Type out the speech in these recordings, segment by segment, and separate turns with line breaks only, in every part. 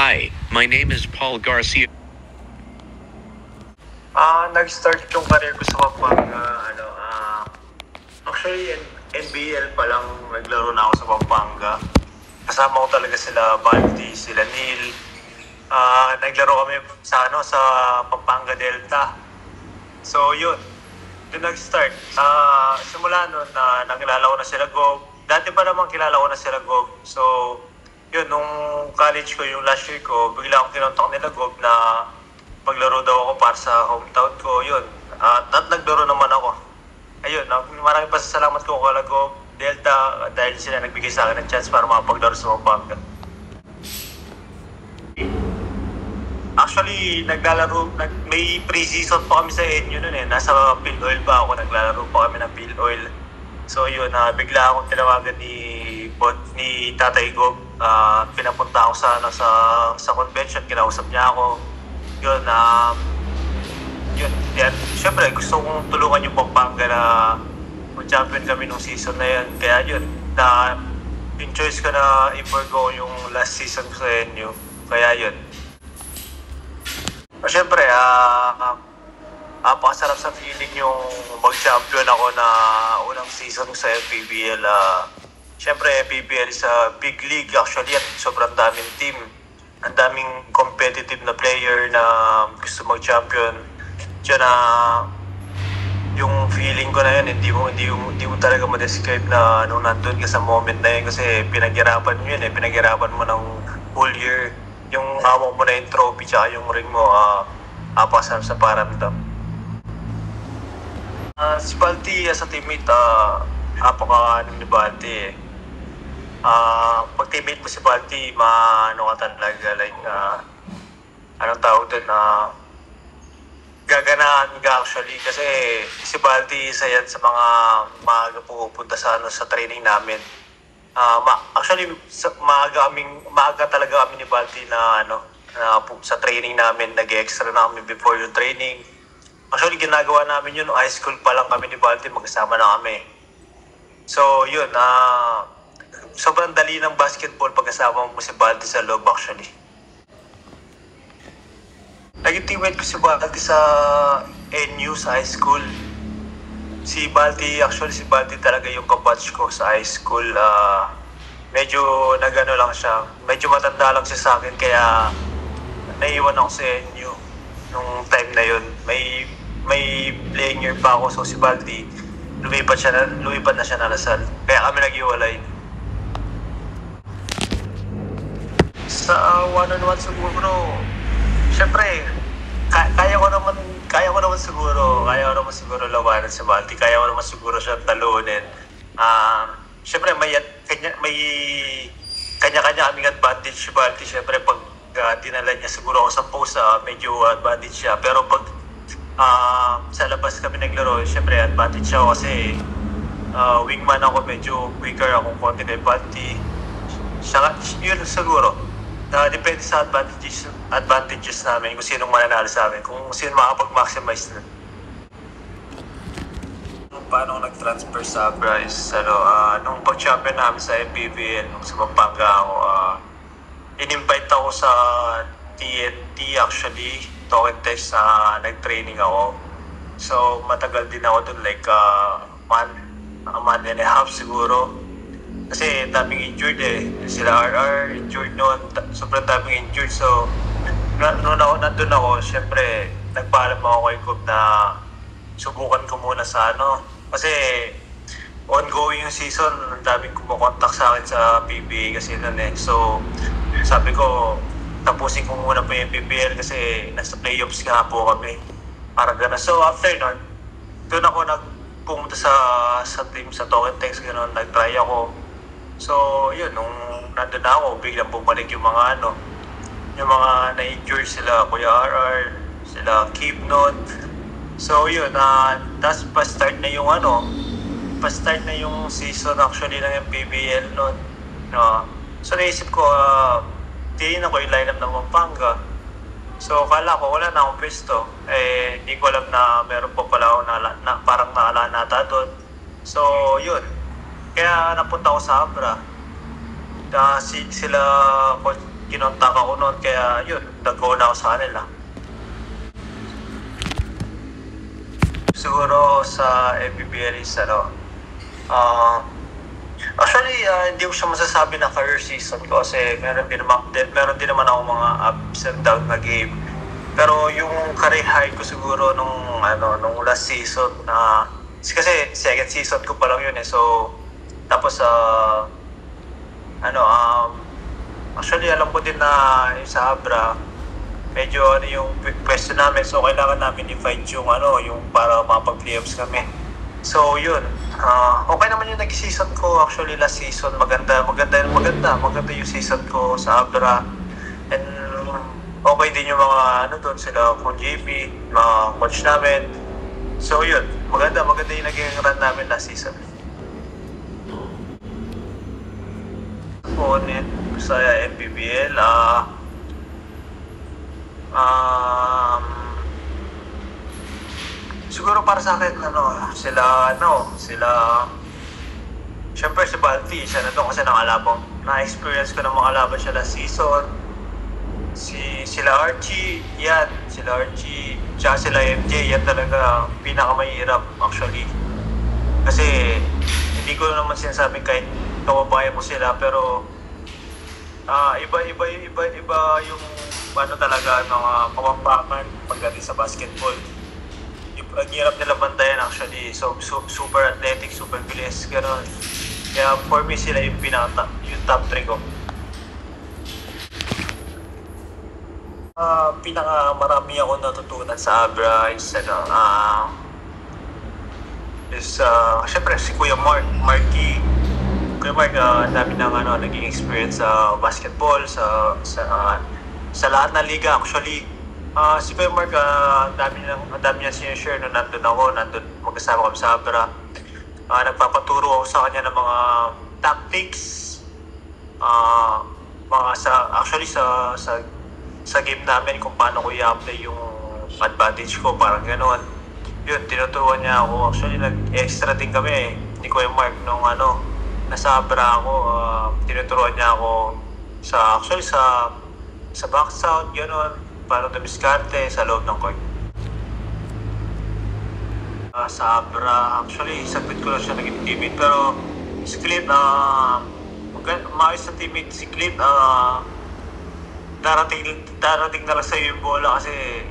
Hi, my name is Paul Garcia.
Nag-start yung career ko sa Pampanga, actually NBL pa lang naglaro na ako sa Pampanga. Kasama ko talaga sila Balti, sila Neil. Naglaro kami sa Pampanga Delta. So yun, doon nag-start. Simula nun na nakilala ko na sila Gob. Dati pa naman kilala ko na sila Gob. So yun, nung college ko, yung last year ko, bigla akong kinontak nila Gob na maglaro daw ako para sa hometown ko. Yun, at naglaro naman ako. Ayun, maraming pasasalamat ko kay Gob Delta dahil sila nagbigay sa akin ng chance para makapaglaro sa Pampanga. Actually, may pre-season pa kami sa NU nun eh. Nasa PhilOil pa ako, naglalaro pa kami ng PhilOil. So yun, bigla akong tinawagan ni Tatay Gob. Pinapunta ako sa convention, kinausap niya ako. Yun, yan. Siyempre, gusto kong tulungan yung Pampanga na mag-champion kami nung season na yun. Kaya yun, yung choice ko na i-forgo yung last season ko sa NU. Kaya yun. Siyempre, napakasarap sa feeling yung mag-champion ako na unang season sa PBL. Siyempre, PBL is a big league actually at sobrang daming team. Ang daming competitive na player na gusto mag-champion. Diyan yung feeling ko na yun, hindi mo talaga ma-describe na nung nandun ka sa moment na yun kasi pinaghirapan mo yun eh. Pinaghirapan mo ng whole year. Yung hawak mo na yung trophy tsaka yung ring mo, napakasarap sa paramdam. Si Balti as a teammate, napaka-ano ni Balti eh. Pag teammate mo si Balti, ano ka talaga, like, anong tawag doon, gaganahan ka actually kasi si Balti isa yan sa mga maaga pupunta sa training namin. Actually, maaga talaga kami ni Balti na sa training namin, nag-extra na kami before yung training. Actually, ginagawa namin yun, high school pa lang kami ni Balti, magkasama na kami. So, yun, sobrang dali ng basketball pagkasama mo si Balti sa loob actually. Naging teammate ko si Balti sa NU sa high school. Si Balti talaga yung kabatch ko sa high school. Medyo nagano lang siya. Medyo matanda lang siya sa akin kaya naiwan ako sa NU nung time na yun. May playing year pa ako. So si Balti, lumipat na siya na Lasal. Kaya kami naghiwalay. Sa one-on-one siguro, syempre, kaya ko naman siguro labanan si Balti. Kaya ko naman siguro siya talunin. Siyempre, may kanya-kanya kaming advantage si Balti. Siyempre, pag dinala niya siguro ako sa post, medyo advantage siya. Pero pag sa labas kami naglaro, siyempre, advantage siya kasi wingman ako, medyo weaker akong konti kay Balti. Yun siguro. Depende sa advantages namin kung sinong mananalo sa amin, kung sino makapag-maximize na. Paano ako nag-transfer sa Bryce? Nung pag-champion namin sa MPBL, nung sa Pampanga ako, in-invite ako sa TNT actually, talk and text na nag-training ako. So, matagal din ako dun, like a month and a half siguro. Kasi daming injured eh. Sila RR, injured noon. Sobrang daming injured. So, nandun ako, syempre, nagpaalam ako kay Gob na subukan ko muna sa Kasi, ongoing yung season, ang daming kumukontak sa akin sa PBA kasi nun eh. So, sabi ko, tapusin ko muna po yung PBL kasi nasa playoffs nga po kami. Parang gano'n. So, after nun, doon ako pumunta sa team, sa Token Text, gano'n, nag-try ako. So, yun, nung nandun na ako, biglang bumalik yung mga na-injure sila, Kuya RR, sila Keep Note. So, yun, tapos pa-start na yung season actually ng MPBL noon. So, naisip ko, tinignan ko yung lineup ng Pampanga. So, kala ko, wala na akong pwesto. Hindi ko alam na meron pa pala ako na parang naalanata doon. So, yun. Kaya napunta ako sa Abra. Sila kinontak ako noon, kaya yun, nag-go na ako sa kanila. Siguro sa MPBL is actually, hindi ko siya masasabi na career season ko kasi meron din naman ako mga ups and down na game. Pero yung career high ko siguro nung last season na kasi second season ko pa lang yun eh. So tapos actually alam ko din na yung sa Abra medyo yung question namin, so kailangan namin i-fight yung yung para mapag-playoffs kami. So yun, okay naman yung nag-season ko. Actually last season maganda yung season ko sa Abra. And okay din yung mga doon sila kung JP, mga coach namin. So yun, maganda yung naging run namin last season. Opponent sa MPBL, siguro para sa akin sila syempre si Balti, siya na doon kasi na-experience ko ng mga laban siya last season. Sila Archie, tsaka sila MJ, yan talaga pinakamahirap actually. Kasi hindi ko naman sinasabing kahit kababayan mo sila, pero iba yung talaga mga pamambakan pagdating sa basketball. Ang hirap nila bantayan actually. So super athletic, super bilis, gano'n. Kaya for me sila yung top 3 ko. Pinakamarami ako natutunan sa Abra is syempre si Kuya Marky. Kuya Mark, ang dami ng naging experience sa basketball, sa lahat ng liga actually. Si Kuya Mark, ang dami niya sinishare nung nandun magkasama kami sa Abra. Nagpapaturo ako sa kanya ng mga tactics, sa game namin kung paano ko i-apply yung advantage ko, parang gano'n. Yun, tinuturuan niya ako. Actually, nag-extra din kami ni Kuya Mark nung nasa Abra ako. Tinuturuan niya ako sa box out, gano'n, paano dumiskarte sa loob ng court. Sa Abra, actually, saglit ko lang siya naging teammate. Pero si Clint, maayos na teammate si Clint. Darating na lang sa'yo yung bola kasi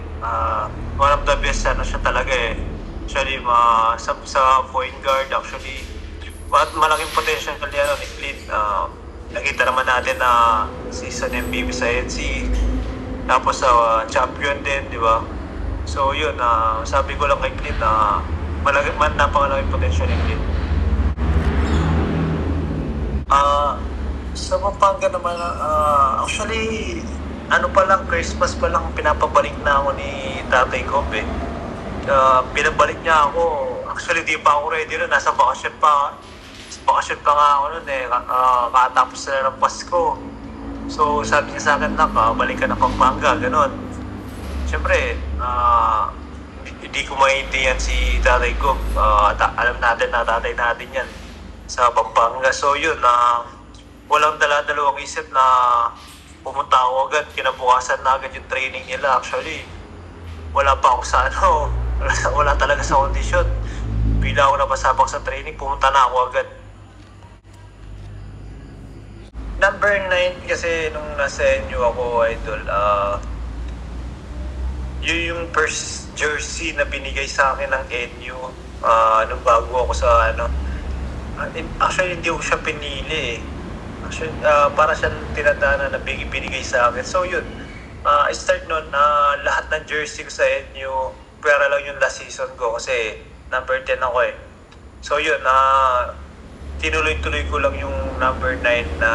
one of the best siya talaga eh. Actually, sa point guard, actually, malaking potential ni Clint. Nakita naman natin na season MVP sa NC. Tapos champion din, di ba? So yun, sabi ko lang kay Clint na napakalaking potential ni Clint. Sa Pampanga naman, actually, Christmas pa lang pinapabalik na ako ni Tatay Cobb eh. Pinabalik niya ako. Actually, di pa ako ready nun. Nasa bakasyon pa nga ako nun eh. Katapos na ng Pasko. So, sabi niya sa akin, balik ka na Pampanga, gano'n. Siyempre, hindi ko maintindihan si Tatay Cobb. Alam natin na tatay natin yan sa Pampanga. So, yun, walang dalawang isip na pumunta ako agad. Kinabukasan na agad yung training nila. Actually, wala pa ako sa wala talaga sa condition. Bila ako napasabak sa training, pumunta na ako agad. Number 9 kasi nung nasa NU ako, idol, yun yung first jersey na binigay sa akin ng NU nung bago ako sa actually hindi ko siya pinili eh. Actually, para siyang tinadaanan na binigay sa akin. So yun, start nun, lahat ng jersey ko sa NU, pera lang yung last season ko kasi number 10 ako eh. So yun, tinuloy-tuloy ko lang yung number 9 na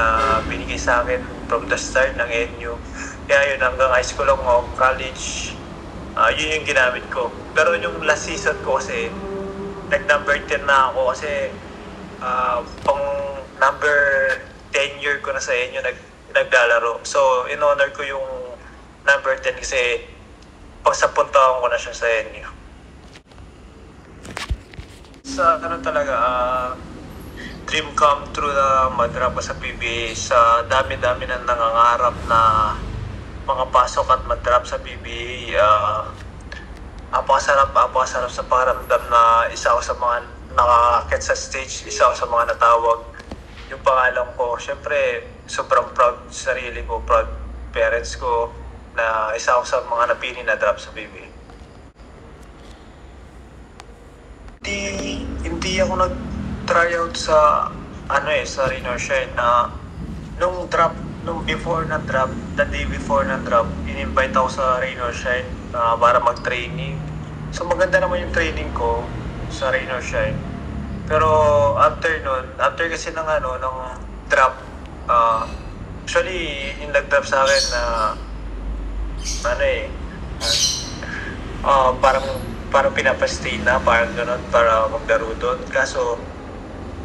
binigay sa akin from the start ng NU. Kaya yun, hanggang high school ako, college, yun yung ginamit ko. Pero yung last season ko kasi, nag-number 10 na ako kasi pang number 10 year ko na sa NU naglalaro. So, in-honor ko yung number 10 kasi pag 10 taon ko na siya sa NU. Sa talaga, dream come true na mag-drop sa PBA. Sa dami-dami na nangangarap na makapasok at mag-drop sa PBA. Apakasarap sa pakiramdam na isa ako sa mga nakakakit sa stage, isa ako sa mga natawag. Yung pangalan ko, syempre, sobrang proud sa sarili ko, proud parents ko, na isa ako sa mga napili na drop sa PBA. Hindi ako nag-tryout sa sa Rain or Shine na nung before ng drop, the day before ng drop, in-invite ako sa Rain or Shine para mag-training. So maganda naman yung training ko sa Rain or Shine. Pero after kasi ng drop, actually yung nag-drop sa akin na parang pinapastay na, parang gano'n, para maglaro doon. Kaso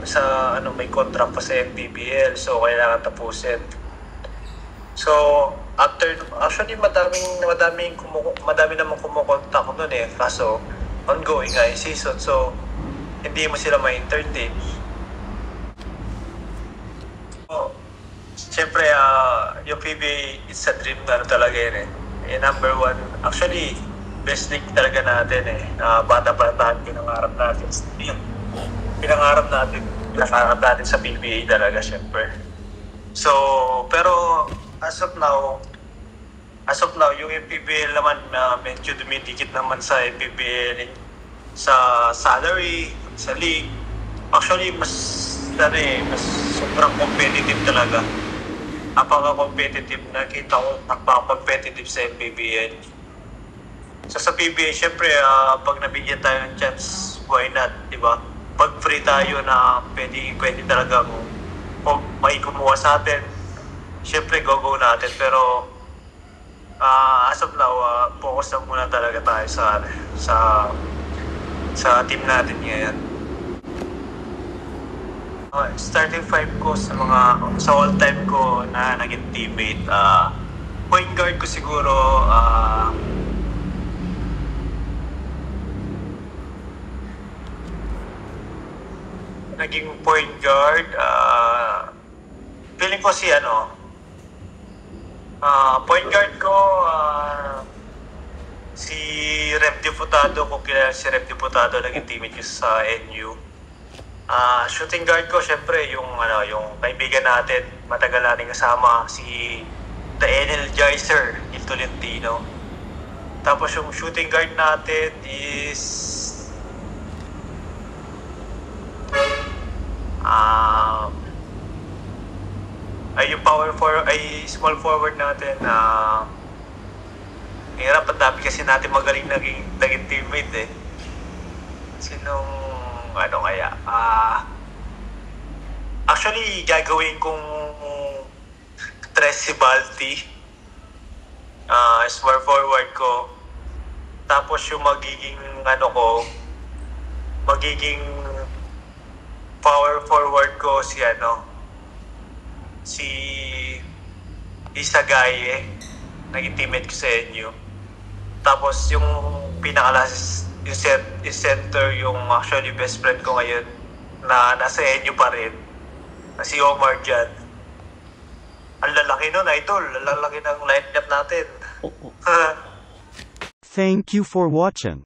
sa may contract pa sa MPBL, so kailangan tapusin. So actually madami namang kumukontak doon kaso ongoing nga yung season, so hindi mo sila ma-entertain. So siyempre yung PBA, it's a dream na talaga yun number one, actually best league talaga natin bata pa tayo, pinangarap natin sa PBA talaga, syempre. So pero as of now yung MPBL naman medyo dumidikit naman sa MPBL sa salary, sa league. Actually mas sobrang competitive talaga. Napaka-competitive, nakita ko napaka-competitive sa MPBL. So sa PBA, syempre, pag nabigyan tayo ng chance, why not, di ba? Pag free tayo na pwede talagang may kumuha sa atin, syempre, go natin. Pero, as of now, focus na muna talaga tayo sa team natin ngayon. Starting five ko sa all-time ko na naging teammate, point guard ko siguro, naging point guard, feeling ko point guard ko, si Rep Diputado, kung kilala si Rep Diputado, naging teammate ko sa NU. Shooting guard ko, syempre, yung kaibigan natin, matagal natin kasama, si The Energizer, Il Tolentino. Tapos yung shooting guard natin is yung small forward natin hirap, ang dami kasi natin magaling naging teammate sinong kaya actually gagawin kong Tres si Balti, small forward ko, tapos yung magiging power forward ko si Isagaye, naging teammate ko sa NU. Tapos yung pinakalas, yung center, yung actually best friend ko ngayon na nasa NU pa rin, na si Omar Jan. Ang lalaki nun, idol. Ang lalaki ng lineup natin.
Thank you for watching.